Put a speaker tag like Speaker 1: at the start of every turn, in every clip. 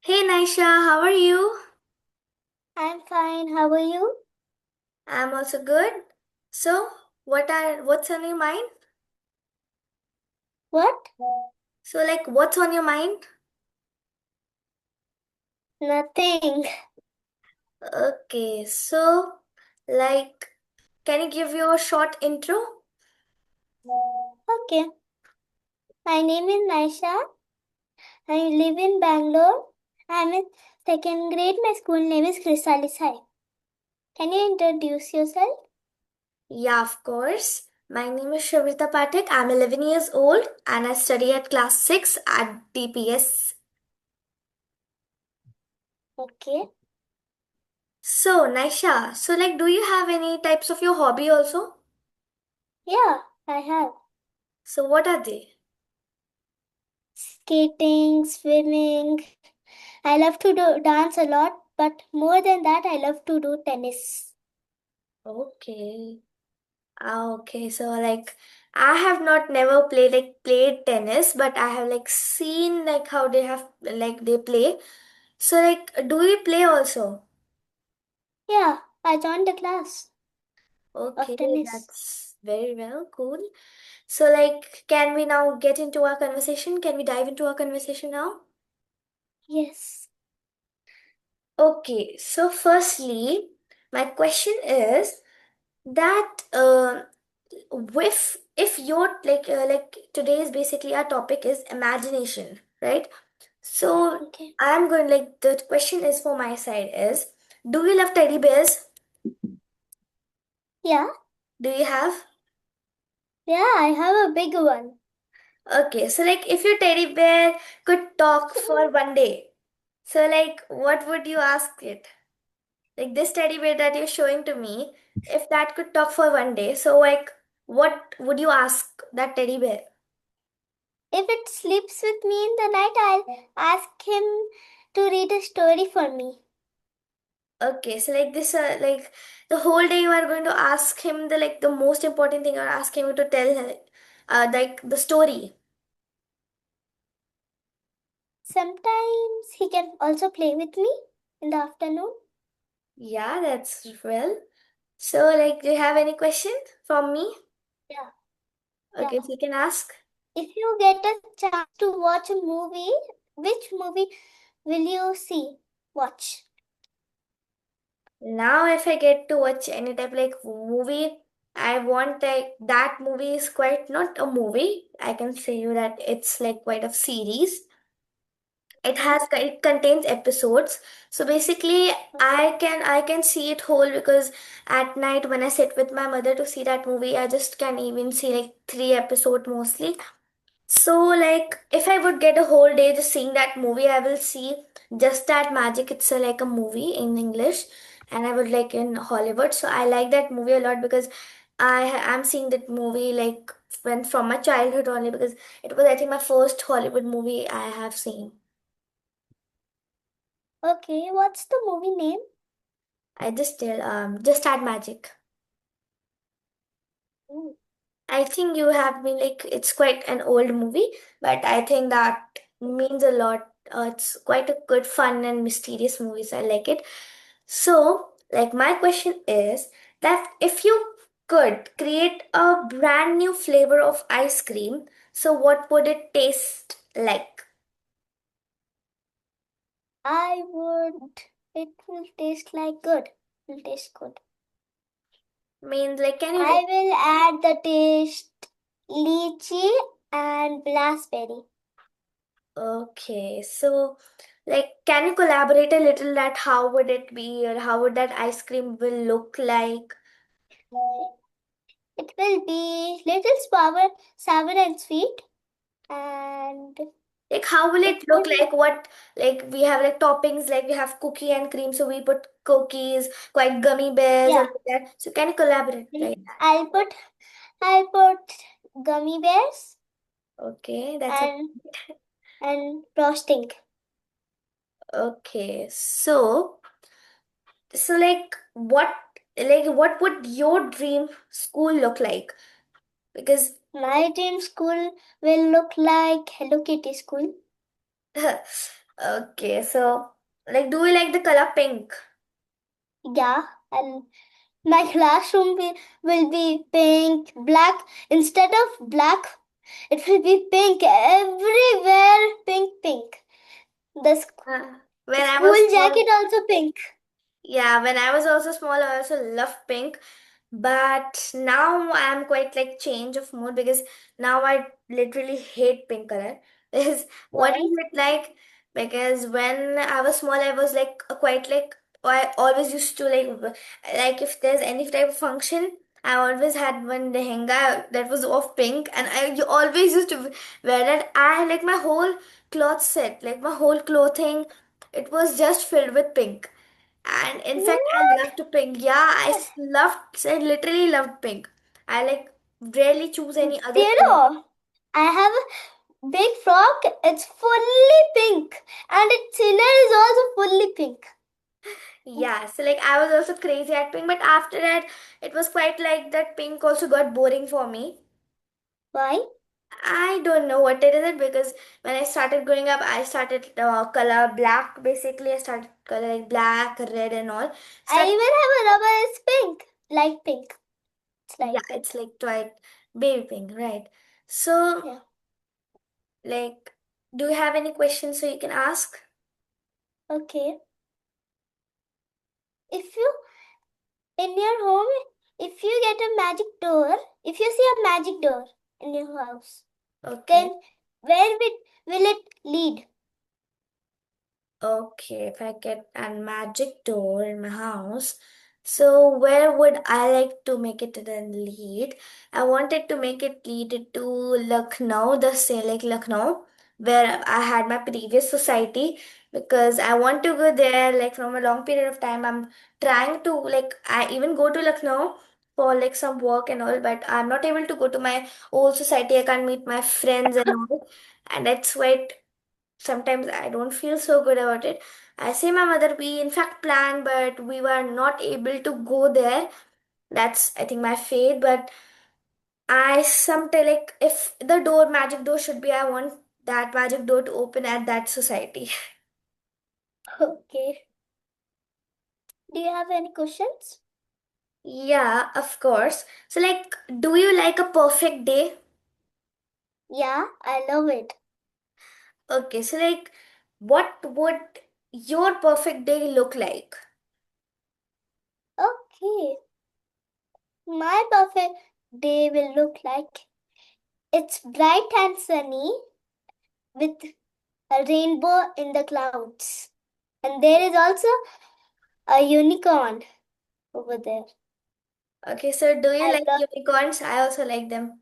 Speaker 1: Hey Naisha, how are you?
Speaker 2: I'm fine. How are you?
Speaker 1: I'm also good. So, what's on your mind?
Speaker 2: What?
Speaker 1: So, like, what's on your mind?
Speaker 2: Nothing.
Speaker 1: Okay, so, like, can you give your short intro?
Speaker 2: Okay. My name is Naisha. I live in Bangalore. I'm in second grade. My school name is Chrysalis High. Can you introduce yourself?
Speaker 1: Yeah, of course. My name is Shavita Pathak. I'm 11 years old and I study at class 6 at DPS.
Speaker 2: Okay.
Speaker 1: So, Naisha, do you have any types of your hobby also?
Speaker 2: Yeah, I have.
Speaker 1: So, what are they?
Speaker 2: Skating, swimming. I love to do dance a lot, but more than that, I love to do tennis.
Speaker 1: Okay. Okay, so I have not never played tennis, but I have seen how they have they play. So do you play also?
Speaker 2: Yeah, I joined the class of
Speaker 1: Okay,
Speaker 2: tennis.
Speaker 1: that's very well, cool. So can we now get into our conversation? Can we dive into our conversation now?
Speaker 2: Yes.
Speaker 1: Okay, so firstly, my question is that if your today's basically our topic is imagination, right? So
Speaker 2: Okay.
Speaker 1: I'm going the question is for my side is, do you love teddy bears?
Speaker 2: Yeah.
Speaker 1: Do you have?
Speaker 2: Yeah, I have a big one.
Speaker 1: Okay, so if your teddy bear could talk for one day, so what would you ask it? Like this teddy bear that you're showing to me, if that could talk for one day, so what would you ask that teddy bear?
Speaker 2: If it sleeps with me in the night, I'll ask him to read a story for me.
Speaker 1: Okay, so the whole day you are going to ask him the most important thing, or ask him to tell the story.
Speaker 2: Sometimes he can also play with me in the afternoon.
Speaker 1: Yeah, that's well. So do you have any question from me?
Speaker 2: Yeah,
Speaker 1: Okay,
Speaker 2: yeah.
Speaker 1: so you can ask.
Speaker 2: If you get a chance to watch a movie, which movie will you see? Watch.
Speaker 1: Now, if I get to watch any type movie, I want that movie is quite not a movie. I can say you that it's quite a series. It contains episodes. So basically, I can see it whole because at night when I sit with my mother to see that movie, I just can even see three episode mostly. So, if I would get a whole day just seeing that movie, I will see just that magic. It's like a movie in English, and I would like in Hollywood. So, I like that movie a lot because am seeing that movie when from my childhood only because it was, I think, my first Hollywood movie I have seen.
Speaker 2: Okay, what's the movie name?
Speaker 1: I just had magic.
Speaker 2: Mm.
Speaker 1: I think you have been it's quite an old movie, but I think that means a lot. It's quite a good, fun, and mysterious movie, so I like it. So, my question is that if you could create a brand new flavor of ice cream, so what would it taste like?
Speaker 2: I would. It will taste like good. It will taste good.
Speaker 1: Means can you?
Speaker 2: I will add the taste lychee and raspberry.
Speaker 1: Okay, so can you collaborate a little that how would it be or how would that ice cream will look like?
Speaker 2: It will be little sour and sweet, and
Speaker 1: How will
Speaker 2: it
Speaker 1: it look
Speaker 2: would.
Speaker 1: like? What we have toppings we have cookie and cream, so we put cookies, quite gummy bears or
Speaker 2: Yeah,
Speaker 1: like that. So can you collaborate
Speaker 2: and
Speaker 1: like that?
Speaker 2: I'll put gummy bears
Speaker 1: Okay, that's a
Speaker 2: and frosting.
Speaker 1: okay. So what would your dream school look like? Because
Speaker 2: My dream school will look like Hello Kitty school.
Speaker 1: Okay, so like, do you like the color pink?
Speaker 2: Yeah, and my classroom will be pink, black. Instead of black, it will be pink everywhere. Pink, pink. The
Speaker 1: When I was
Speaker 2: school
Speaker 1: small,
Speaker 2: jacket also pink.
Speaker 1: yeah, when I was also small, I also loved pink. But now I'm quite like change of mood because now I literally hate pink color. Is what
Speaker 2: Why?
Speaker 1: is it like? Because when I was small, I was like quite like I always used to like if there's any type of function, I always had one lehenga that was of pink, and I you always used to wear that. I like my whole cloth set, like my whole clothing, it was just filled with pink. And in fact, I
Speaker 2: What?
Speaker 1: loved pink. Yeah, I literally loved pink. I like rarely choose any other
Speaker 2: You
Speaker 1: color.
Speaker 2: know, I have a big frock. It's fully pink, and its inner is also fully pink.
Speaker 1: Yeah, so like I was also crazy at pink, but after that, it was quite like that pink also got boring for me.
Speaker 2: Why?
Speaker 1: I don't know what it is because when I started growing up, I started color black. Basically, I started color like black, red, and all.
Speaker 2: I
Speaker 1: Start
Speaker 2: even have a rubber. It's pink, light pink. It's
Speaker 1: Yeah,
Speaker 2: light
Speaker 1: it's
Speaker 2: pink.
Speaker 1: like twilight baby pink, right? So
Speaker 2: Yeah.
Speaker 1: like, do you have any questions so you can ask?
Speaker 2: Okay. If you in your home, if you get a magic door, if you see a magic door in your house,
Speaker 1: Okay.
Speaker 2: then where will it lead?
Speaker 1: Okay, if I get a magic door in my house, so where would I like to make it then lead? I wanted to make it lead it to Lucknow, the say like Lucknow, where I had my previous society, because I want to go there like from a long period of time. I'm trying to like I even go to Lucknow for like some work and all, but I'm not able to go to my old society. I can't meet my friends and all, and that's why sometimes I don't feel so good about it. I say my mother, we in fact planned, but we were not able to go there. That's, I think, my fate. But I sometimes like if the door, magic door should be, I want that magic door to open at that society.
Speaker 2: Okay. Do you have any questions?
Speaker 1: Yeah, of course. So, like, do you like a perfect day?
Speaker 2: Yeah, I love it.
Speaker 1: Okay, so like, what would your perfect day look like?
Speaker 2: Okay. My perfect day will look like it's bright and sunny with a rainbow in the clouds. And there is also a unicorn over there.
Speaker 1: Okay, so do you
Speaker 2: I
Speaker 1: like
Speaker 2: love,
Speaker 1: unicorns? I also like them.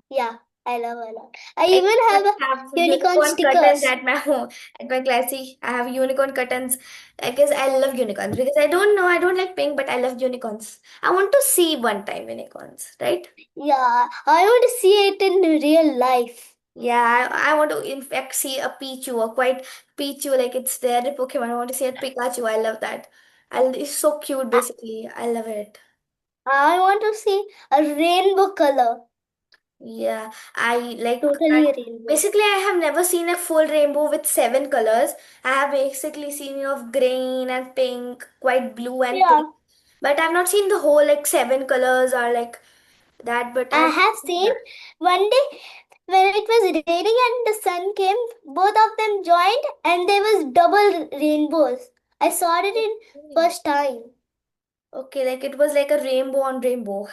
Speaker 2: yeah, I love a lot. I
Speaker 1: I
Speaker 2: even have
Speaker 1: just
Speaker 2: a
Speaker 1: have
Speaker 2: unicorn
Speaker 1: unicorn curtains
Speaker 2: stickers.
Speaker 1: at my home, at my class. See, I have unicorn curtains. I guess I love unicorns because I don't know, I don't like pink, but I love unicorns. I want to see one time unicorns, right?
Speaker 2: Yeah, I want to see it in real life.
Speaker 1: Yeah, I want to in fact see a Pichu, a quite Pichu, like it's there in Pokemon. I want to see a Pikachu. I love that. It's so cute,
Speaker 2: I,
Speaker 1: basically. I love it.
Speaker 2: I want to see a rainbow color.
Speaker 1: Yeah, I like
Speaker 2: Totally rainbow.
Speaker 1: basically I have never seen a full rainbow with seven colors. I have basically seen of green and pink, quite blue and pink,
Speaker 2: Yeah,
Speaker 1: but I've not seen the whole like seven colors or like that. But
Speaker 2: I
Speaker 1: I've
Speaker 2: have seen one day when it was raining and the sun came, both of them joined and there was double rainbows. I saw it in first time.
Speaker 1: okay, like it was like a rainbow on rainbow.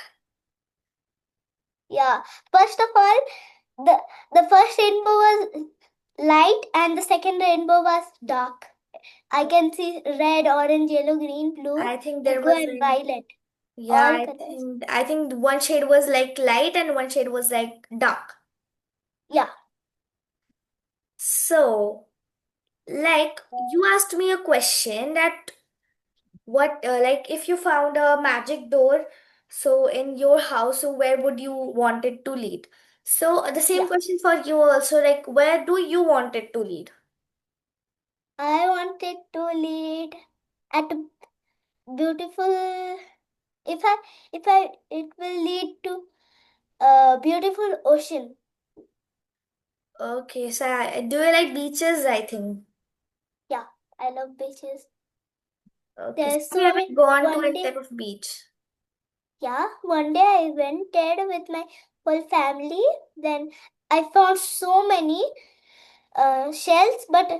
Speaker 2: Yeah. First of all, the the first rainbow was light and the second rainbow was dark. I can see red, orange, yellow, green, blue,
Speaker 1: I think there
Speaker 2: indigo,
Speaker 1: was
Speaker 2: and
Speaker 1: like
Speaker 2: violet.
Speaker 1: yeah,
Speaker 2: All
Speaker 1: I
Speaker 2: colors.
Speaker 1: think I think one shade was like light and one shade was like dark.
Speaker 2: Yeah.
Speaker 1: So, like you asked me a question that what, like, if you found a magic door, so in your house, so where would you want it to lead? So the same
Speaker 2: Yeah.
Speaker 1: question for you also, like, where do you want it to lead?
Speaker 2: I wanted to lead at a beautiful. If I, it will lead to a beautiful ocean.
Speaker 1: Okay, so do you like beaches? I think.
Speaker 2: I love beaches.
Speaker 1: Okay, so
Speaker 2: There's
Speaker 1: have you
Speaker 2: so
Speaker 1: ever
Speaker 2: many.
Speaker 1: gone to
Speaker 2: One
Speaker 1: any
Speaker 2: day,
Speaker 1: type of beach?
Speaker 2: yeah, one day I went there with my whole family. Then I found so many shells, but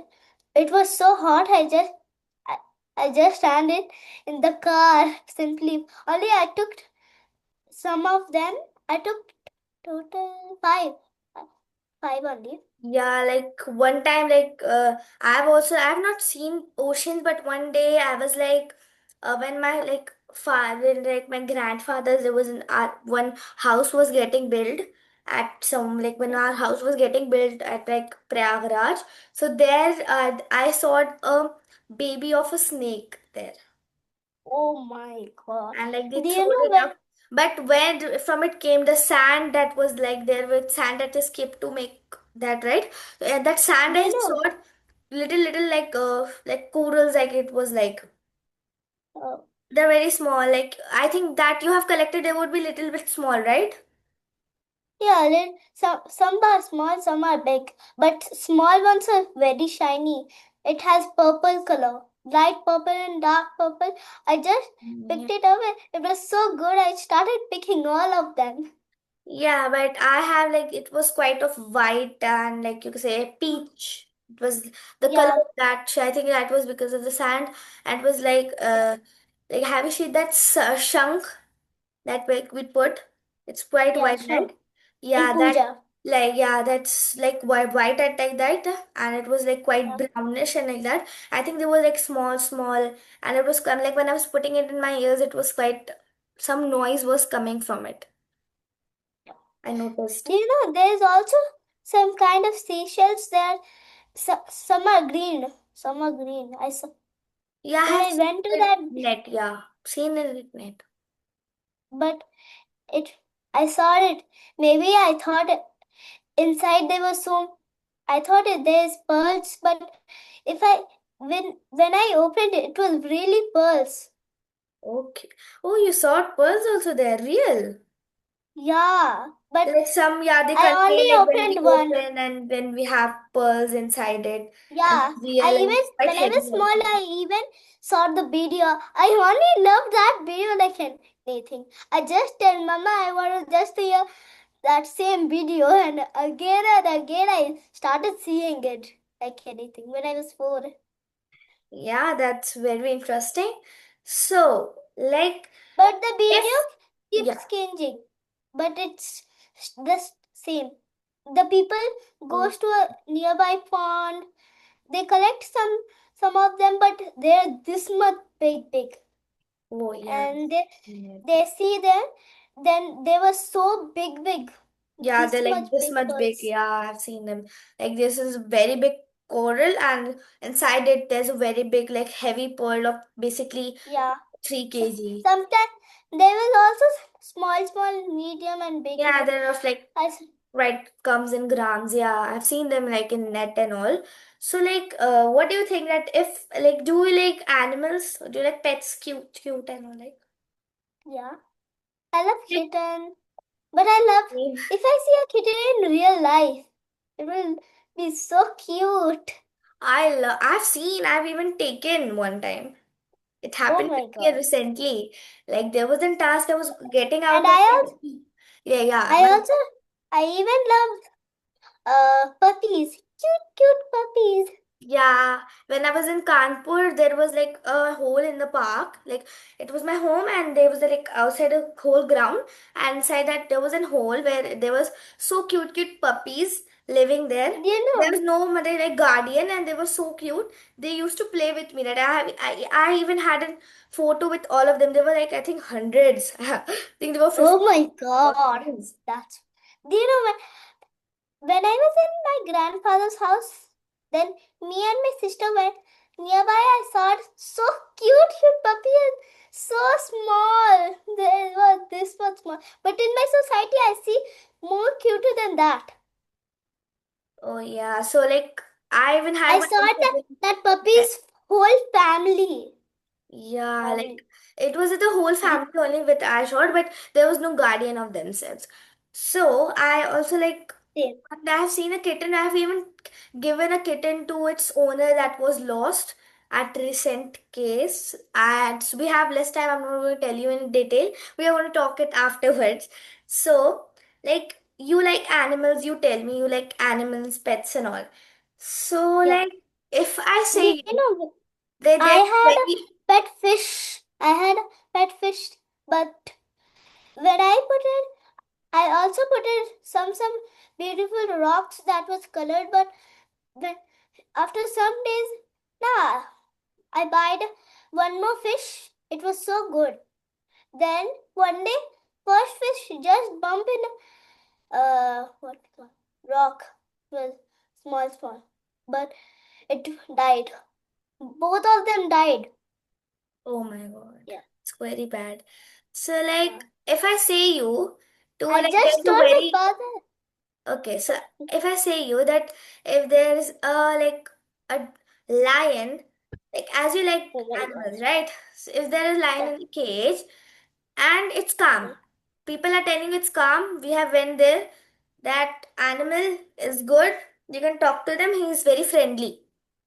Speaker 2: it was so hot. I, I just ran it in the car simply. Only I took some of them. I took total five only.
Speaker 1: Yeah, like one time, I've not seen oceans, but one day I was like, when my like father, like my grandfather, there was one house was getting built at some like when our house was getting built at like Prayagraj. So there, I saw a baby of a snake there.
Speaker 2: Oh my god!
Speaker 1: And like they
Speaker 2: Do
Speaker 1: threw
Speaker 2: you know
Speaker 1: it
Speaker 2: when?
Speaker 1: up. But when from it came the sand that was like there with sand that is kept to make that, right? That sand
Speaker 2: Do
Speaker 1: I
Speaker 2: you know?
Speaker 1: saw little like corals, like it was like
Speaker 2: Uh,
Speaker 1: they're very small. Like I think that you have collected they would be little bit small, right?
Speaker 2: yeah, some are small, some are big, but small ones are very shiny. It has purple color, light purple and dark purple. I just
Speaker 1: Yeah.
Speaker 2: picked it up and it was so good. I started picking all of them.
Speaker 1: Yeah, but I have like it was quite of white and like you could say peach. It was the color
Speaker 2: Yeah,
Speaker 1: of that. I think that was because of the sand. And it was like have you seen that shunk that we put? It's quite
Speaker 2: yeah,
Speaker 1: white,
Speaker 2: sure.
Speaker 1: right?
Speaker 2: In
Speaker 1: Yeah, that
Speaker 2: puja.
Speaker 1: like yeah, that's like white at like that, and it was like quite
Speaker 2: Yeah.
Speaker 1: brownish and like that. I think they were like small, and it was like when I was putting it in my ears, it was quite some noise was coming from it. I noticed.
Speaker 2: Do you know there's also some kind of seashells there? Some are green. Some are green.
Speaker 1: Yeah, I
Speaker 2: When
Speaker 1: have
Speaker 2: I
Speaker 1: seen
Speaker 2: went to
Speaker 1: it
Speaker 2: that,
Speaker 1: in net. Yeah, seen it in net.
Speaker 2: but it I saw it. Maybe I thought inside there was so. I thought there's pearls, but if I when I opened it, it was really pearls.
Speaker 1: Okay. Oh, you saw pearls also there, real.
Speaker 2: Yeah, but
Speaker 1: Like some, yeah, they
Speaker 2: I
Speaker 1: contain like
Speaker 2: only
Speaker 1: when we
Speaker 2: opened one.
Speaker 1: open and when we have pearls inside it, and
Speaker 2: Yeah,
Speaker 1: it's real and it's quite
Speaker 2: when I
Speaker 1: heavy
Speaker 2: was small,
Speaker 1: also.
Speaker 2: I even saw the video. I only loved that video like anything. I just tell Mama I want to just hear that same video, and again I started seeing it like anything when I was 4.
Speaker 1: Yeah, that's very interesting. So, like,
Speaker 2: But the
Speaker 1: if
Speaker 2: video
Speaker 1: yeah,
Speaker 2: keeps changing. But it's the same. The people
Speaker 1: oh,
Speaker 2: goes to a nearby pond. They collect some of them, but they're this much big.
Speaker 1: oh yeah,
Speaker 2: And
Speaker 1: yeah,
Speaker 2: they see them. Then they were so big,
Speaker 1: yeah, they're
Speaker 2: this
Speaker 1: like
Speaker 2: much
Speaker 1: this
Speaker 2: big
Speaker 1: much big.
Speaker 2: pearls.
Speaker 1: Yeah, I've seen them. Like this is very big coral, and inside it there's a very big, like heavy pearl of basically
Speaker 2: Yeah.
Speaker 1: 3 kg.
Speaker 2: Sometimes there was also small, medium, and big.
Speaker 1: Yeah,
Speaker 2: But
Speaker 1: they're of like
Speaker 2: I
Speaker 1: right comes in grams. Yeah, I've seen them like in net and all. So like, what do you think that if like do you like animals? Do you like pets, cute and all like?
Speaker 2: yeah, I love
Speaker 1: Like,
Speaker 2: kitten. But I love if I see a kitten in real life, it will be so cute.
Speaker 1: I've even taken one time. It
Speaker 2: Oh
Speaker 1: happened with
Speaker 2: my
Speaker 1: me
Speaker 2: god.
Speaker 1: recently. Like there was a task I was getting out
Speaker 2: And
Speaker 1: my yeah, yeah.
Speaker 2: I also, I even love puppies. Cute puppies.
Speaker 1: Yeah, when I was in Kanpur, there was like a hole in the park. Like it was my home, and there was like outside a whole ground, and inside that there was a hole where there was so cute puppies living there.
Speaker 2: Do you
Speaker 1: There
Speaker 2: know?
Speaker 1: was no mother like guardian, and they were so cute. They used to play with me. That I even had a photo with all of them. They were like I think hundreds. I think there were
Speaker 2: Oh
Speaker 1: 50
Speaker 2: my
Speaker 1: or
Speaker 2: god.
Speaker 1: thousands.
Speaker 2: That's. Do you know when I was in my grandfather's house, then me and my sister went nearby. I saw so cute puppy and so small. They were this much small. But in my society, I see more cuter than that.
Speaker 1: Oh yeah, so like I even had
Speaker 2: I
Speaker 1: my
Speaker 2: saw
Speaker 1: own
Speaker 2: that
Speaker 1: pet.
Speaker 2: puppy's whole family.
Speaker 1: Yeah, like
Speaker 2: Family.
Speaker 1: it was the whole family only with Ashore, but there was no guardian of themselves. So I also like
Speaker 2: Same.
Speaker 1: I have seen a kitten. I have even given a kitten to its owner that was lost. at recent case. And we have less time. I'm not going to tell you in detail. We are going to talk it afterwards. So, like, you like animals, you tell me you like animals, pets, and all. So,
Speaker 2: Yeah.
Speaker 1: like, if I
Speaker 2: Do
Speaker 1: say
Speaker 2: you know,
Speaker 1: they're
Speaker 2: I had a
Speaker 1: very.
Speaker 2: pet fish. I had a pet fish, but when I put it, I also put it some beautiful rocks that was colored, but when after some days, nah, I bought one more fish. It was so good. Then one day, first fish just bumped in what rock. It was small, but it died. Both of them died.
Speaker 1: Oh my God.
Speaker 2: Yeah.
Speaker 1: It's very bad. So,
Speaker 2: Yeah.
Speaker 1: like, if I say you to,
Speaker 2: I
Speaker 1: like,
Speaker 2: just
Speaker 1: there's a
Speaker 2: told my
Speaker 1: very.
Speaker 2: father.
Speaker 1: Okay, so if I say you that if there's a lion, like as you like
Speaker 2: Oh my god.
Speaker 1: animals, right? So if there is a lion
Speaker 2: Yeah.
Speaker 1: in the cage and it's calm,
Speaker 2: Okay.
Speaker 1: people are telling it's calm. We have went there. That animal is good. You can talk to them. He is very friendly,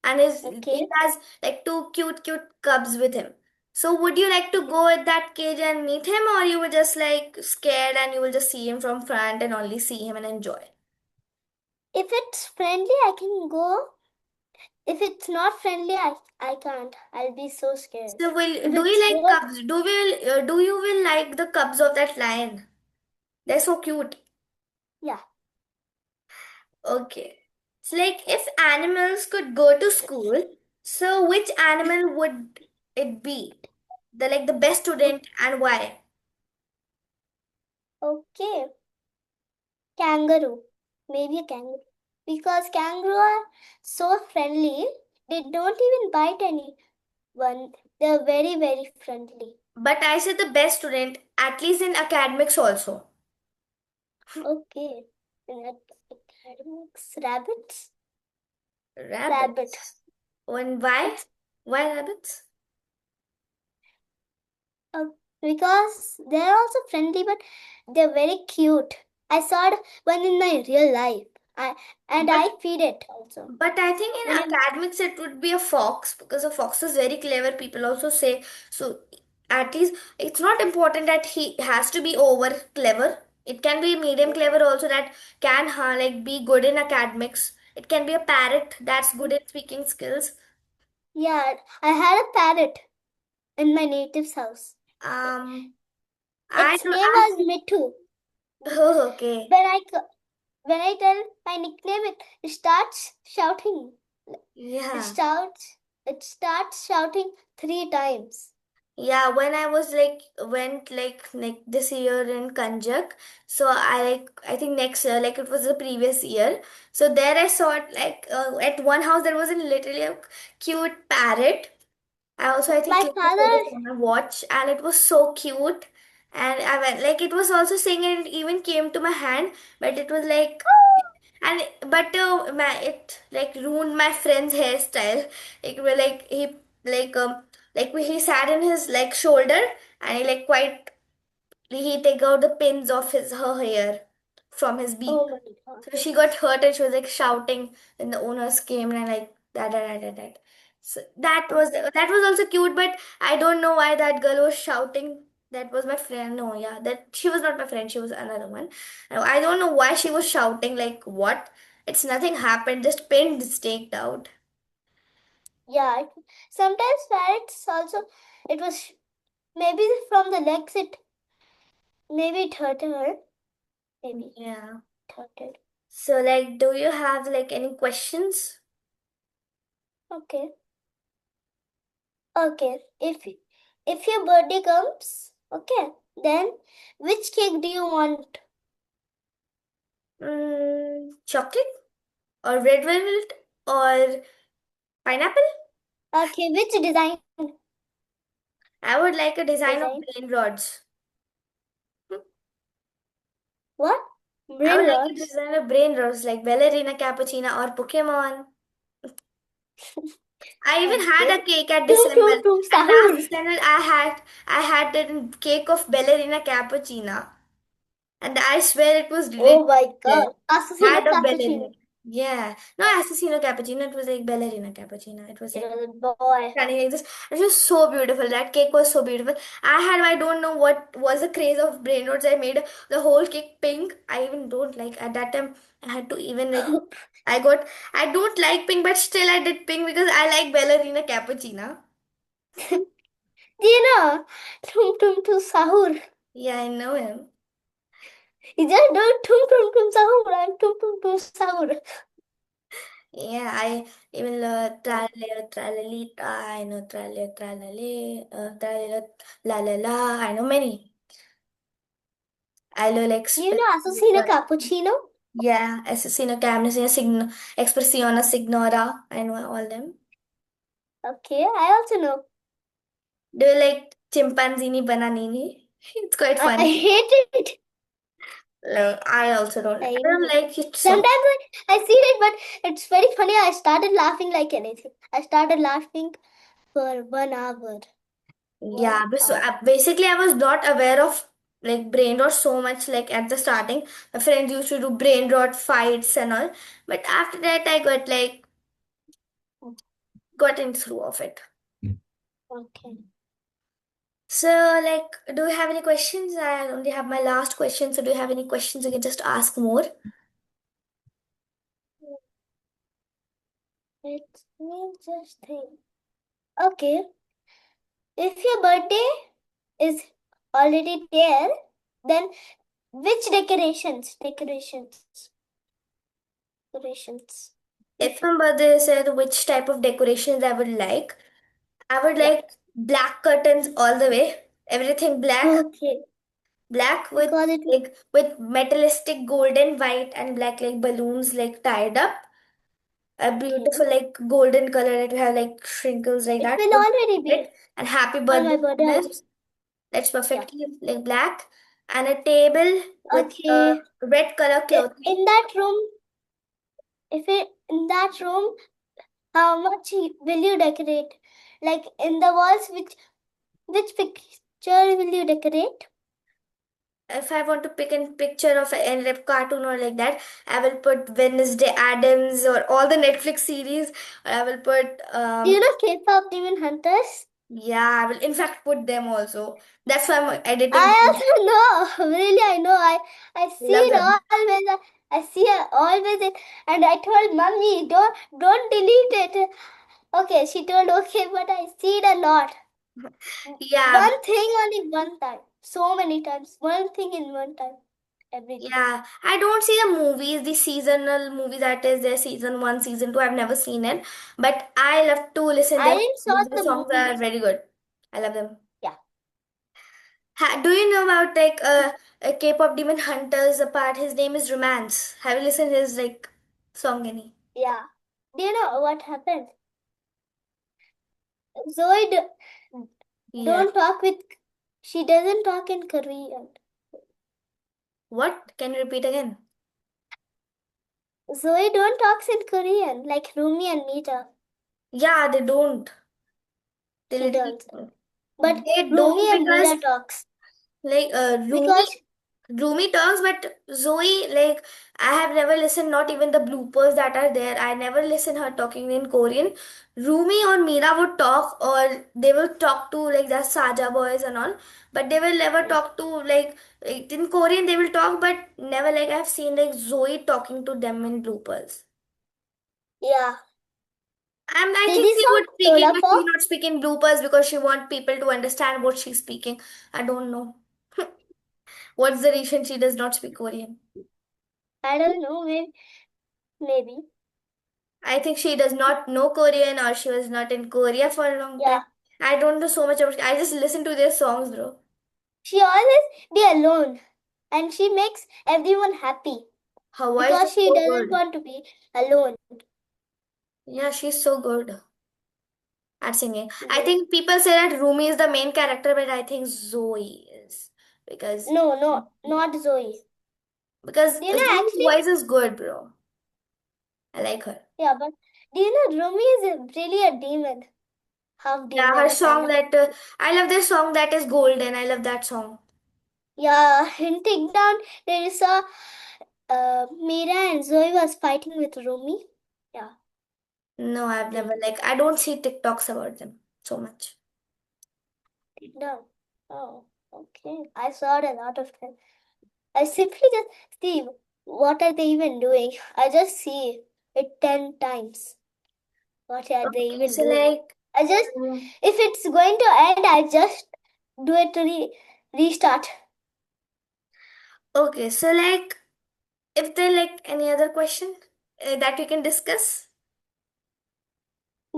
Speaker 1: and he
Speaker 2: Okay.
Speaker 1: has like two cute cubs with him. So would you like to go at that cage and meet him, or you were just like scared and you will just see him from front and only see him and enjoy?
Speaker 2: If it's friendly, I can go. If it's not friendly, I can't. I'll be so scared.
Speaker 1: So will
Speaker 2: If
Speaker 1: do you
Speaker 2: it's
Speaker 1: like
Speaker 2: good,
Speaker 1: cubs? Do you will like the cubs of that lion? They're so cute.
Speaker 2: yeah.
Speaker 1: Okay. So like if animals could go to school, so which animal would it be? The best
Speaker 2: O-
Speaker 1: student and why?
Speaker 2: Okay. Kangaroo. Maybe a kangaroo. Because kangaroo are so friendly. They don't even bite anyone. They're very friendly.
Speaker 1: But I said the best student, at least in academics also.
Speaker 2: Okay. And academics, rabbits. Rabbit.
Speaker 1: Rabbits. And why?
Speaker 2: It's
Speaker 1: Why rabbits?
Speaker 2: uh, because they're also friendly, but they're very cute. I saw one in my real life. I and
Speaker 1: But
Speaker 2: I feed it also.
Speaker 1: But I think in
Speaker 2: When I'm
Speaker 1: academics it would be a fox because a fox is very clever. People also say so. At least it's not important that he has to be over clever. It can be medium clever also that can like be good in academics. It can be a parrot that's good in speaking skills.
Speaker 2: yeah, I had a parrot in my native's house.
Speaker 1: Um, I
Speaker 2: Its
Speaker 1: don't.
Speaker 2: name
Speaker 1: I
Speaker 2: was Mittu.
Speaker 1: Oh, okay.
Speaker 2: When when I tell my nickname, it starts shouting. It
Speaker 1: Yeah.
Speaker 2: starts it starts shouting 3 times.
Speaker 1: Yeah, when I was like went like this year in Kanjak, so I think next year like it was the previous year. So there I saw it like at one house there was a literally a cute parrot. I think
Speaker 2: My
Speaker 1: clicked the photos
Speaker 2: father,
Speaker 1: on my watch and it was so cute. And I went like it was also saying and it even came to my hand, but it was like and but it like ruined my friend's hairstyle. It was like like um he sat in his like shoulder and he like quite he take out the pins of his her hair from his beak.
Speaker 2: oh my god.
Speaker 1: So she got hurt and she was like shouting and the owners came and like that. So that was also cute, but I don't know why that girl was shouting. That was my friend. No, yeah, that she was not my friend. She was another one. I don't know why she was shouting. Like what? It's nothing happened. Just pin staked out.
Speaker 2: Yeah, sometimes parrots also. It was maybe from the legs. Maybe it hurt her. Maybe
Speaker 1: Yeah.
Speaker 2: it hurted.
Speaker 1: So like, do you have like any questions?
Speaker 2: Okay. Okay. If your birthday comes, okay, then which cake do you want?
Speaker 1: Chocolate or red velvet or pineapple?
Speaker 2: Okay, which design?
Speaker 1: I would like a design of
Speaker 2: Design?
Speaker 1: brain rods.
Speaker 2: What?
Speaker 1: I
Speaker 2: Brain
Speaker 1: would like a
Speaker 2: rods?
Speaker 1: design of brain rods like Ballerina Cappuccina or Pokemon. I even
Speaker 2: Okay.
Speaker 1: had a cake at
Speaker 2: Toom
Speaker 1: December.
Speaker 2: toom toom
Speaker 1: At last
Speaker 2: sound.
Speaker 1: December, I had a cake of Ballerina Cappuccina, and I swear it was
Speaker 2: Oh
Speaker 1: really
Speaker 2: my
Speaker 1: good.
Speaker 2: god. Assassino
Speaker 1: Had of
Speaker 2: cappuccino.
Speaker 1: ballerina. Yeah. No, Assassino Cappuccino. It was like ballerina cappuccino. It was
Speaker 2: It
Speaker 1: like
Speaker 2: was a boy.
Speaker 1: stunning like this. It was so beautiful. That cake was so beautiful. I don't know what was the craze of brain rots. I made the whole cake pink. I even don't like at that time. I had to even like I got I don't like pink, but still I did pink because I like ballerina cappuccino.
Speaker 2: Do you know? Tum tum tum sahur.
Speaker 1: Yeah, I know him.
Speaker 2: He just do tum tum tum sahur and tum tum tum sahur.
Speaker 1: Yeah, I even tralala tralalita. I know tralala tralale. Tralala la la la. I know many. I know like
Speaker 2: Do you know Assassino Cappuccino?
Speaker 1: yeah, Assassino Camnesia Signo Expressiona Signora. I know all them.
Speaker 2: Okay, I also know.
Speaker 1: Do you like Chimpanzini Bananini? It's quite
Speaker 2: I
Speaker 1: funny.
Speaker 2: hate it.
Speaker 1: I also don't.
Speaker 2: I
Speaker 1: I
Speaker 2: hate
Speaker 1: don't
Speaker 2: it.
Speaker 1: like it
Speaker 2: Sometimes
Speaker 1: so.
Speaker 2: I see it, but it's very funny. I started laughing like anything. I started laughing for 1 hour.
Speaker 1: Yeah,
Speaker 2: 1 hour.
Speaker 1: basically I was not aware of like brain rot so much like at the starting. My friends used to do brain rot fights and all, but after that I got like gotten through of it.
Speaker 2: Okay.
Speaker 1: So like, do you have any questions? I only have my last question. So do you have any questions? You can just ask more.
Speaker 2: Let me just think. Okay. If your birthday is already there, then which decorations
Speaker 1: If
Speaker 2: prefer?
Speaker 1: my mother said which type of decorations I would
Speaker 2: Yeah.
Speaker 1: like black curtains all the way. Everything black,
Speaker 2: Okay.
Speaker 1: black
Speaker 2: Because it.
Speaker 1: with metallistic golden, white, and black like balloons like tied up. A
Speaker 2: Okay.
Speaker 1: beautiful like golden color that will have like sprinkles like
Speaker 2: It
Speaker 1: that.
Speaker 2: will already be
Speaker 1: Right? And happy
Speaker 2: on
Speaker 1: birthday
Speaker 2: my
Speaker 1: on
Speaker 2: birthday
Speaker 1: there.
Speaker 2: also.
Speaker 1: That's
Speaker 2: Yeah.
Speaker 1: perfectly like black. And a table with
Speaker 2: Okay.
Speaker 1: red color clothing.
Speaker 2: In that room, if it in that room, how much will you decorate? Like in the walls, which picture will you decorate?
Speaker 1: If I want to pick a picture of any cartoon or like that, I will put Wednesday Adams or all the Netflix series. Or I will put
Speaker 2: Do you know K-pop Demon Hunters?
Speaker 1: yeah, I will in fact put them also. That's why I'm editing
Speaker 2: I
Speaker 1: them.
Speaker 2: also know. Really, I know. I see
Speaker 1: Love
Speaker 2: it
Speaker 1: them.
Speaker 2: always. I see it always. And I told mommy, don't delete it. Okay, she told okay, but I see it a lot.
Speaker 1: Yeah,
Speaker 2: One thing only one time. So many times. One thing in one time. Every day.
Speaker 1: yeah. I don't see the movies, the seasonal movies that is there, season one, season two. I've never seen it, but I love to listen
Speaker 2: I
Speaker 1: them.
Speaker 2: didn't saw
Speaker 1: The
Speaker 2: the
Speaker 1: songs are
Speaker 2: movies.
Speaker 1: very good. I love them.
Speaker 2: Yeah.
Speaker 1: Do you know about like a K-pop demon hunters apart? His name is Romance. Have you listened his like song any?
Speaker 2: Yeah. Do you know what happened? Zoe
Speaker 1: Yeah.
Speaker 2: don't talk with. She doesn't talk in Korean.
Speaker 1: What? Can you repeat again?
Speaker 2: Zoe don't talks in Korean like Rumi and Mita.
Speaker 1: Yeah, they don't. They
Speaker 2: She
Speaker 1: literally
Speaker 2: does.
Speaker 1: don't.
Speaker 2: But
Speaker 1: They
Speaker 2: Rumi
Speaker 1: don't
Speaker 2: and
Speaker 1: because
Speaker 2: Mira talks.
Speaker 1: like
Speaker 2: Because
Speaker 1: Rumi talks, but Zoe like I have never listened. Not even the bloopers that are there. I never listen her talking in Korean. Rumi or Mira would talk, or they will talk to like the Saja boys and all, but they will never talk to like in Korean. They will talk, but never like I've seen like Zoe talking to them in bloopers.
Speaker 2: yeah.
Speaker 1: I
Speaker 2: Did
Speaker 1: think
Speaker 2: you
Speaker 1: she
Speaker 2: saw
Speaker 1: would speak
Speaker 2: Lola
Speaker 1: English. She
Speaker 2: Pop?
Speaker 1: not speak in bloopers because she want people to understand what she's speaking. I don't know. What's the reason she does not speak Korean?
Speaker 2: I don't know. Maybe.
Speaker 1: I think she does not know Korean or she was not in Korea for a long time.
Speaker 2: Yeah.
Speaker 1: I don't know so much about I just listen to their songs, bro.
Speaker 2: She always be alone, and she makes everyone happy
Speaker 1: Her voice
Speaker 2: because
Speaker 1: is
Speaker 2: she
Speaker 1: so
Speaker 2: doesn't
Speaker 1: good.
Speaker 2: want to be alone.
Speaker 1: Yeah, she's so good at singing. I
Speaker 2: Yeah.
Speaker 1: think people say that Rumi is the main character, but I think Zoe is because
Speaker 2: No, not Zoe.
Speaker 1: because
Speaker 2: Do you know
Speaker 1: Zoe's
Speaker 2: actually?
Speaker 1: voice is good, bro. I like her.
Speaker 2: Yeah, but do you know Rumi is really a demon, half
Speaker 1: Yeah, her
Speaker 2: demon,
Speaker 1: song
Speaker 2: and
Speaker 1: that I love this song that is golden. I love that song.
Speaker 2: yeah, in Take Down there is a Mira and Zoe was fighting with Rumi. Yeah.
Speaker 1: No, I've
Speaker 2: They
Speaker 1: never like I don't see TikToks about them so much.
Speaker 2: did not. Oh, okay. I saw it a lot of times. I simply just see what are they even doing. I just see it 10 times. What are they
Speaker 1: Okay,
Speaker 2: even
Speaker 1: so
Speaker 2: doing?
Speaker 1: like
Speaker 2: I just,
Speaker 1: mm,
Speaker 2: if it's going to end, I just do it to restart.
Speaker 1: okay, so like if there like any other question that we can discuss,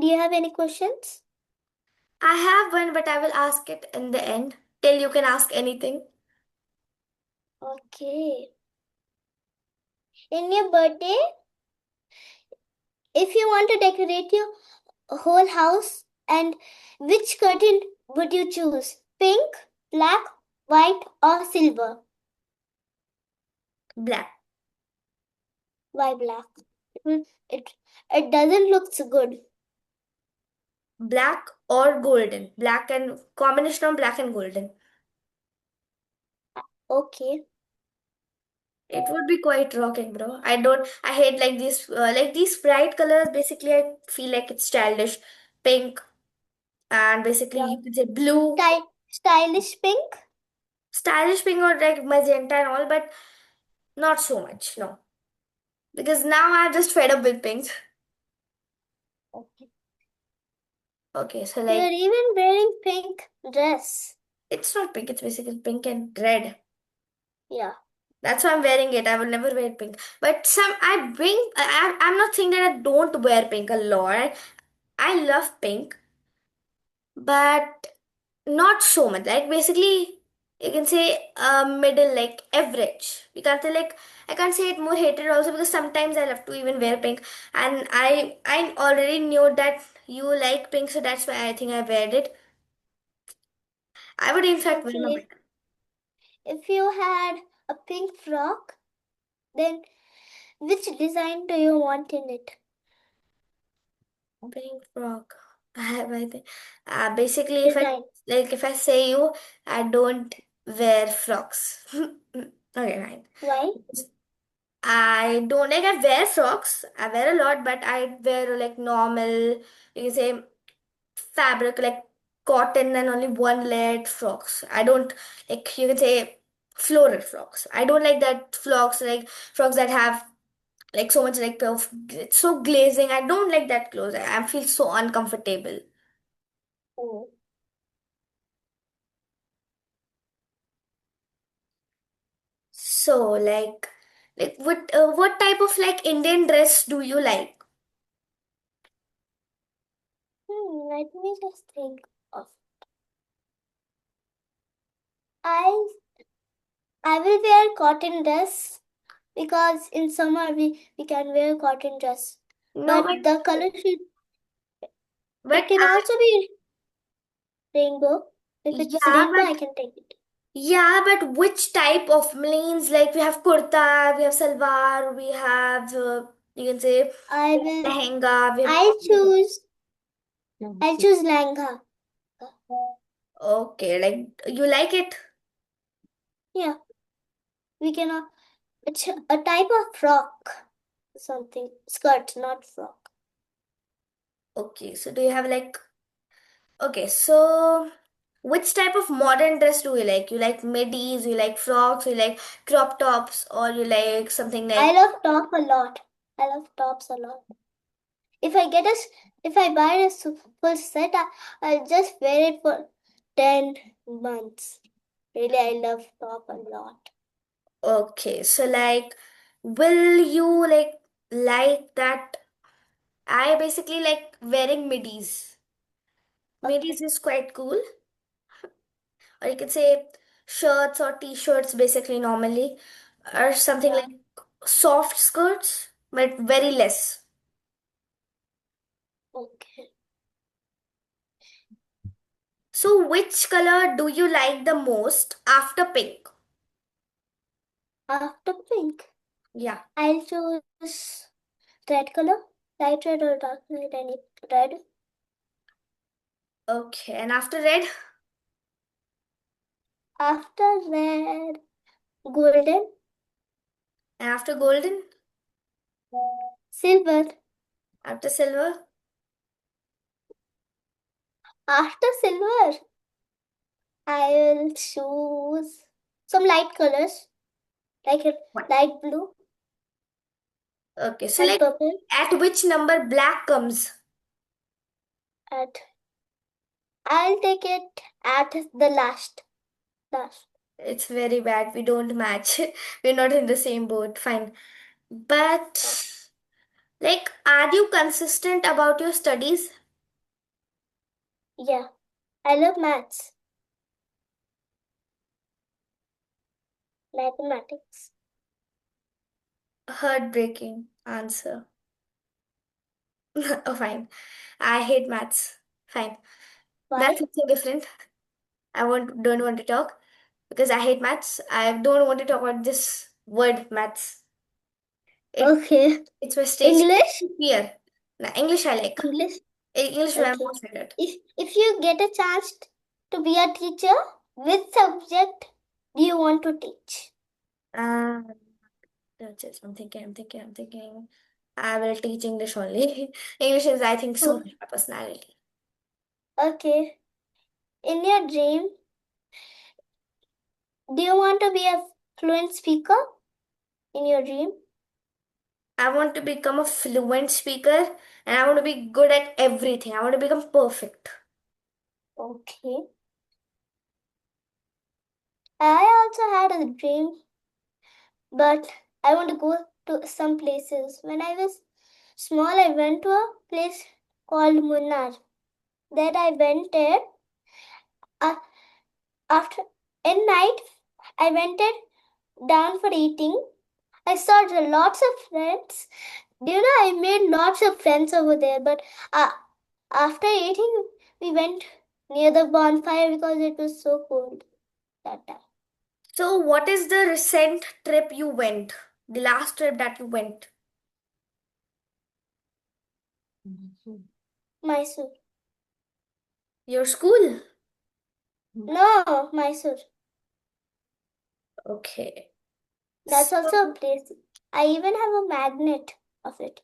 Speaker 2: Do you have any questions?
Speaker 1: I have one, but I will ask it in the end. Till you can ask anything.
Speaker 2: Okay. In your birthday, if you want to decorate your whole house, and which curtain would you choose? Pink, black, white, or silver?
Speaker 1: Black,
Speaker 2: Why black? It it doesn't look so good.
Speaker 1: black or golden, black and combination of black and golden.
Speaker 2: Okay.
Speaker 1: It would be quite rocking, bro. I hate like these bright colors. Basically, I feel like it's childish. Pink and basically
Speaker 2: Yeah.
Speaker 1: you could say blue,
Speaker 2: Stylish pink.
Speaker 1: stylish pink or like magenta and all, but not so much, no. Because now I'm just fed up with pink.
Speaker 2: Okay.
Speaker 1: Okay, so
Speaker 2: You're
Speaker 1: like
Speaker 2: even wearing pink dress.
Speaker 1: it's not pink, it's basically pink and red.
Speaker 2: Yeah.
Speaker 1: That's why I'm wearing it. I will never wear pink. But I'm not saying that I don't wear pink a lot. I love pink, but not so much. Like basically, you can say middle, like average. You can't say like I can't say it more hated also because sometimes I love to even wear pink, and I already knew that you like pink, so that's why I think I wear it. I would in fact wear my
Speaker 2: Okay.
Speaker 1: pink.
Speaker 2: If you had a pink frock, then which design do you want in it?
Speaker 1: Pink frock. I think basically
Speaker 2: Design.
Speaker 1: if I say you, I don't wear frocks. Okay, fine.
Speaker 2: Why?
Speaker 1: I don't like I wear frocks. I wear a lot, but I wear like normal, you can say fabric like cotton and only one layered frocks. I don't like you can say floral frocks. I don't like that frocks that have like so much like it's so glazing. I don't like that clothes. I feel so uncomfortable.
Speaker 2: Oh.
Speaker 1: So like what type of like Indian dress do you like?
Speaker 2: Let me just think of. I I will wear cotton dress because in summer we can wear cotton dress.
Speaker 1: No,
Speaker 2: But the color should,
Speaker 1: but
Speaker 2: it can also be rainbow. If it's
Speaker 1: yeah,
Speaker 2: rainbow, I
Speaker 1: but
Speaker 2: can take it.
Speaker 1: yeah, but which type of means like we have kurta, we have salwar, we have you can say
Speaker 2: I will
Speaker 1: lehenga, we have
Speaker 2: I'll choose I'll choose langa.
Speaker 1: okay, like you like it.
Speaker 2: Yeah, we can it's a type of frock. Something skirt, not frock.
Speaker 1: Okay, so do you have like okay, so which type of modern dress do you like? You like midis, you like frocks, you like crop tops, or you like something
Speaker 2: I
Speaker 1: like
Speaker 2: love top a lot. I love tops a lot. If I get if I buy a full set, I'll just wear it for 10 months. Really, I love top a lot.
Speaker 1: okay, so like will you like that? I basically like wearing midis. Midis
Speaker 2: Okay.
Speaker 1: is quite cool. Or you could say shirts or t-shirts basically normally. Or something
Speaker 2: Yeah.
Speaker 1: like soft skirts, but very less.
Speaker 2: Okay.
Speaker 1: So which color do you like the most after pink?
Speaker 2: After pink,
Speaker 1: Yeah.
Speaker 2: I'll choose red color. Light red or dark red, any red.
Speaker 1: Okay. And after red?
Speaker 2: After red, golden.
Speaker 1: And after golden?
Speaker 2: Silver.
Speaker 1: After silver?
Speaker 2: After silver, I will choose some light colors, like a
Speaker 1: One.
Speaker 2: light blue
Speaker 1: Okay, so
Speaker 2: and
Speaker 1: like
Speaker 2: purple.
Speaker 1: at which number black comes?
Speaker 2: At I'll take it at the last. Last.
Speaker 1: It's very bad. We don't match. We're not in the same boat. Fine. But like, are you consistent about your studies?
Speaker 2: Yeah, I love maths, mathematics.
Speaker 1: Heartbreaking answer. Oh, fine. I hate maths. Fine.
Speaker 2: Why?
Speaker 1: That's something different. Don't want to talk because I hate maths. I don't want to talk about this word maths. It
Speaker 2: Okay.
Speaker 1: it's my stage
Speaker 2: English?
Speaker 1: fear. Now, English I like.
Speaker 2: English.
Speaker 1: English my
Speaker 2: Okay.
Speaker 1: most favorite.
Speaker 2: If you get a chance to be a teacher, which subject do you want to teach?
Speaker 1: Uh, that's it. I'm thinking. I will teach English only. English is, I think,
Speaker 2: Oh,
Speaker 1: suits my personality.
Speaker 2: okay. In your dream, do you want to be a fluent speaker in your dream?
Speaker 1: I want to become a fluent speaker and I want to be good at everything. I want to become perfect.
Speaker 2: Okay. I also had a dream, but I want to go to some places. When I was small, I went to a place called Munnar. There I went there. Uh, after in night, I went there down for eating. I saw lots of friends. Do you know I made lots of friends over there? But after eating, we went near the bonfire because it was so cold that time.
Speaker 1: So, what is the recent trip you went? The last trip that you went?
Speaker 2: Mysore.
Speaker 1: Your school?
Speaker 2: No, Mysore.
Speaker 1: Okay.
Speaker 2: That's
Speaker 1: So,
Speaker 2: also a place. I even have a magnet of it.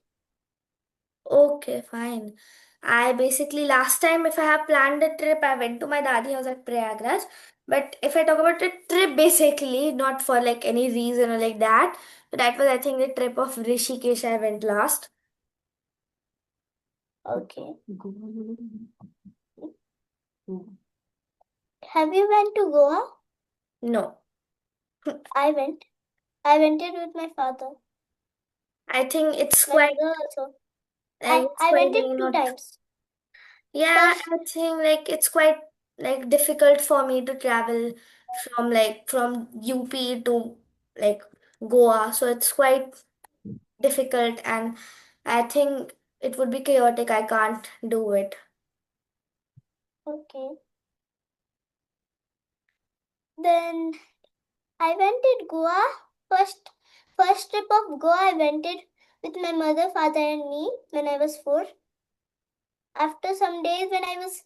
Speaker 1: okay, fine. I basically last time if I have planned a trip, I went to my dadi house at Prayagraj. But if I talk about a trip, basically not for like any reason or like that, but that was I think the trip of Rishikesh I went last.
Speaker 2: Okay. Have you went to Goa?
Speaker 1: No,
Speaker 2: I went. I went it with my father.
Speaker 1: I think it's
Speaker 2: My
Speaker 1: quite
Speaker 2: mother also.
Speaker 1: it's
Speaker 2: I
Speaker 1: quite
Speaker 2: went it two
Speaker 1: not.
Speaker 2: times.
Speaker 1: Yeah,
Speaker 2: First,
Speaker 1: I think like it's quite like difficult for me to travel from UP to like Goa, so it's quite difficult and I think it would be chaotic. I can't do it.
Speaker 2: okay. Then I went it Goa. First first trip of Goa I went it with my mother, father and me when I was 4. After some days when I was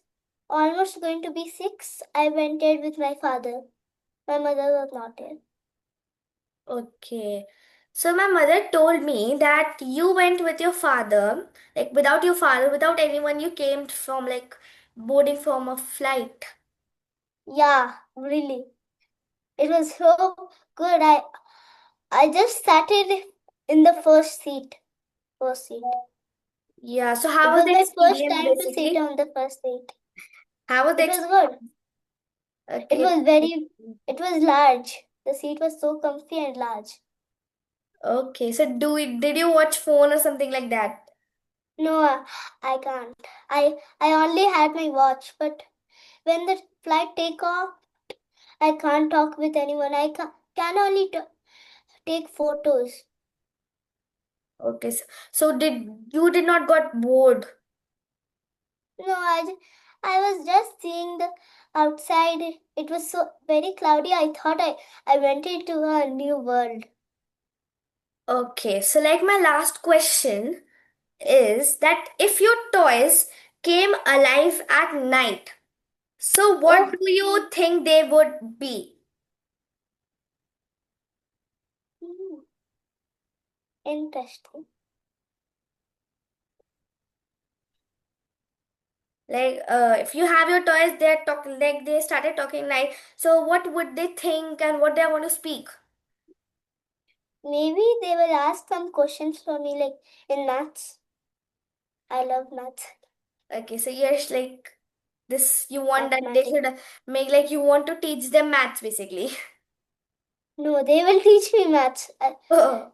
Speaker 2: almost going to be 6, I went it with my father. My mother was not there.
Speaker 1: Okay. So my mother told me that you went with your father, like without your father, without anyone, you came from like boarding from a flight.
Speaker 2: Yeah, really. It was so good. I just sat in the first seat. First seat.
Speaker 1: Yeah, so
Speaker 2: It
Speaker 1: how was
Speaker 2: was
Speaker 1: the
Speaker 2: my first
Speaker 1: experience
Speaker 2: time to sit
Speaker 1: basically?
Speaker 2: on the first seat.
Speaker 1: How was the
Speaker 2: It was good.
Speaker 1: experience?
Speaker 2: It
Speaker 1: Okay.
Speaker 2: was very, it was large. The seat was so comfy and large.
Speaker 1: Okay. So did you watch phone or something like that?
Speaker 2: No, I can't. I only had my watch, but when the flight take off, I can't talk with anyone. I can only take photos.
Speaker 1: Okay. So did not got bored?
Speaker 2: No, I was just seeing the outside. It was so very cloudy. I thought I went into a new world.
Speaker 1: Okay. So like my last question is that if your toys came alive at night, so what
Speaker 2: Oh,
Speaker 1: do you think they would be?
Speaker 2: Interesting.
Speaker 1: Like, if you have your toys, they're talking like they started talking like. So, what would they think and what they want to speak?
Speaker 2: Maybe they will ask some questions for me, like in maths. I love maths.
Speaker 1: Okay, so yes, like this, you want that they
Speaker 2: Mathematics.
Speaker 1: should make like you want to teach them maths basically.
Speaker 2: No, they will teach me maths.
Speaker 1: Oh,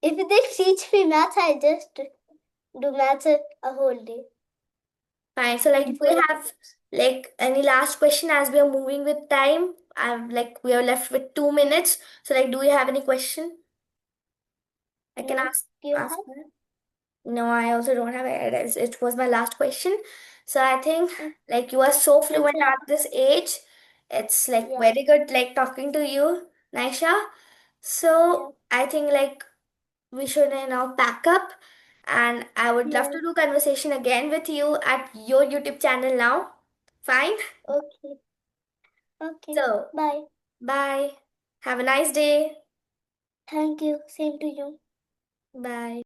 Speaker 2: If they teach me maths, I just do maths a whole day
Speaker 1: fine. So, like, do
Speaker 2: before
Speaker 1: you
Speaker 2: the
Speaker 1: have
Speaker 2: exams.
Speaker 1: like any last question as we are moving with time? I'm like we are left with 2 minutes. So, like, do you have any question? I can
Speaker 2: No, do you
Speaker 1: ask
Speaker 2: have?
Speaker 1: her. No, I also don't have it. It was my last question. So I think
Speaker 2: Mm,
Speaker 1: like you are so
Speaker 2: It's
Speaker 1: fluent
Speaker 2: like,
Speaker 1: at this age. It's like
Speaker 2: yeah,
Speaker 1: very good like talking to you, Naisha.
Speaker 2: yeah,
Speaker 1: So I think like we should now pack up and I would love
Speaker 2: yeah.
Speaker 1: to do conversation again with you at your YouTube channel now. Fine?
Speaker 2: Okay, okay.
Speaker 1: So
Speaker 2: Bye.
Speaker 1: bye. Have a nice day.
Speaker 2: Thank you. Same to you.
Speaker 1: Bye.